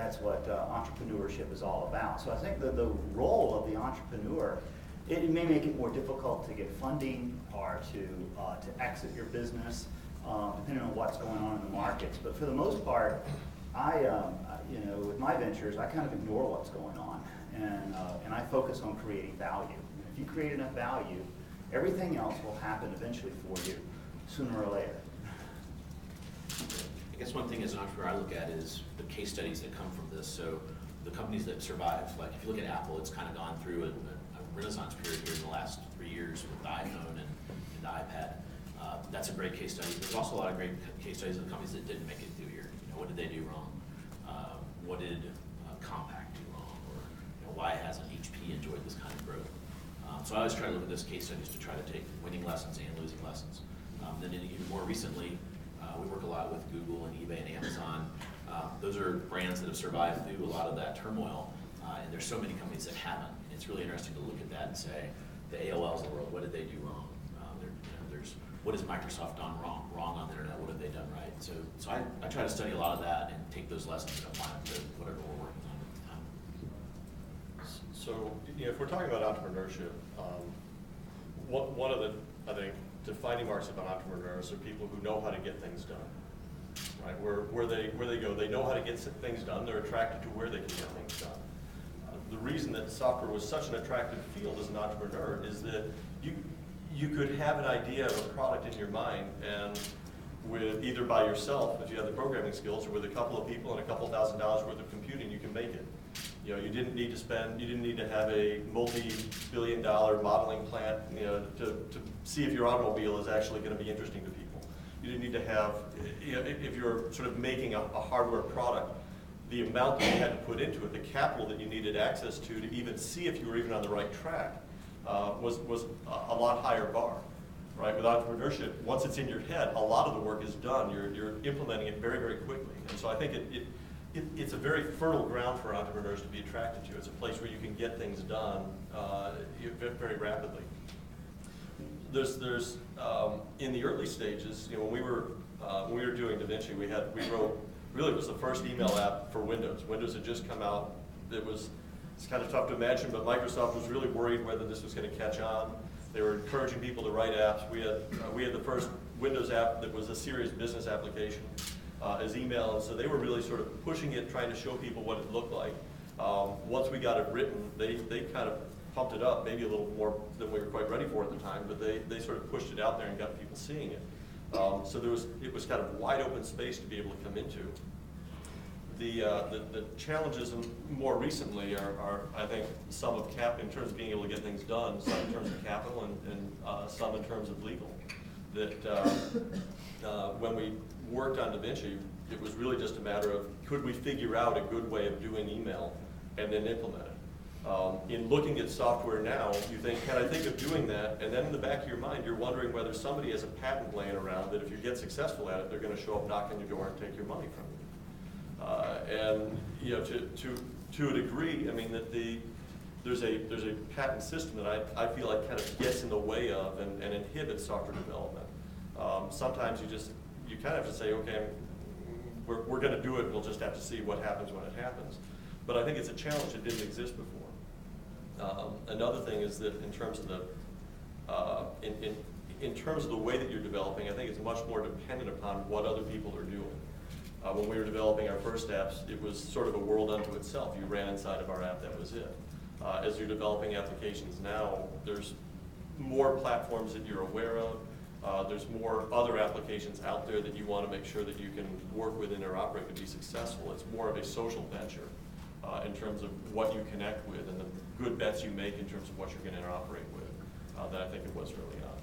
that's what entrepreneurship is all about. So I think that the role of the entrepreneur, it may make it more difficult to get funding or to exit your business, depending on what's going on in the markets. But for the most part, with my ventures, I kind of ignore what's going on, and I focus on creating value. If you create enough value, everything else will happen eventually for you, sooner or later. I guess one thing as an entrepreneur I look at is the case studies that come from this. So the companies that survive, like if you look at Apple, it's kind of gone through a renaissance period here in the last 3 years with the iPhone and the iPad. That's a great case study. There's also a lot of great case studies of companies that didn't make it through here. What did they do wrong? What did Compaq do wrong? Or why hasn't HP enjoyed this kind of growth? So I always try to look at those case studies to try to take winning lessons and losing lessons. Then even more recently, we work a lot with Google and eBay and Amazon. Those are brands that have survived through a lot of that turmoil, and there's so many companies that haven't. It's really interesting to look at that and say, the AOLs of the world, what did they do wrong? What has Microsoft done wrong on the internet? What have they done right? So I try to study a lot of that and take those lessons and apply them to whatever we're working on at the time. So if we're talking about entrepreneurship, one of the, I think, defining marks of entrepreneurs are people who know how to get things done. Right? Where they go, they know how to get things done. They're attracted to where they can get things done. The reason that software was such an attractive field as an entrepreneur is that you could have an idea of a product in your mind, and with either by yourself, if you have the programming skills, or with a couple of people and a couple $1,000s worth of computing, you can make it. You didn't need to have a multi-billion-dollar modeling plant, to see if your automobile is actually going to be interesting to people. You didn't need to have, if you're sort of making a hardware product, the amount that you had to put into it, the capital that you needed access to even see if you were even on the right track, was a lot higher bar, right? With entrepreneurship, once it's in your head, a lot of the work is done. You're implementing it very, very quickly. And so I think it's a very fertile ground for entrepreneurs to be attracted to. It's a place where you can get things done very rapidly. There's in the early stages, when we were doing DaVinci, we wrote, really it was the first email app for Windows. Windows had just come out. It's kind of tough to imagine, but Microsoft was really worried whether this was going to catch on. They were encouraging people to write apps. We had the first Windows app that was a serious business application as email, and so they were really sort of pushing it, trying to show people what it looked like. Once we got it written, they kind of pumped it up, maybe a little more than we were quite ready for at the time, but they sort of pushed it out there and got people seeing it. So it was kind of wide open space to be able to come into. The challenges more recently are I think, some of in terms of being able to get things done, some in terms of capital, and some in terms of legal. That when we worked on DaVinci, it was really just a matter of, could we figure out a good way of doing email and then implement it? In looking at software now, you think, can I think of doing that? And then in the back of your mind, you're wondering whether somebody has a patent laying around that if you get successful at it, they're going to show up, knock on your door, and take your money from you. And to a degree, I mean that there's a patent system that I feel like kind of gets in the way of and inhibits software development. Sometimes you kind of have to say, okay, we're going to do it. We'll just have to see what happens when it happens. But I think it's a challenge that didn't exist before. Another thing is that in terms of in terms of the way that you're developing, I think it's much more dependent upon what other people are doing. When we were developing our first apps, it was sort of a world unto itself. You ran inside of our app, that was it. As you're developing applications now, there's more platforms that you're aware of. There's more other applications out there that you want to make sure that you can work with and interoperate to be successful. It's more of a social venture in terms of what you connect with and the good bets you make in terms of what you're going to interoperate with than I think it was early on.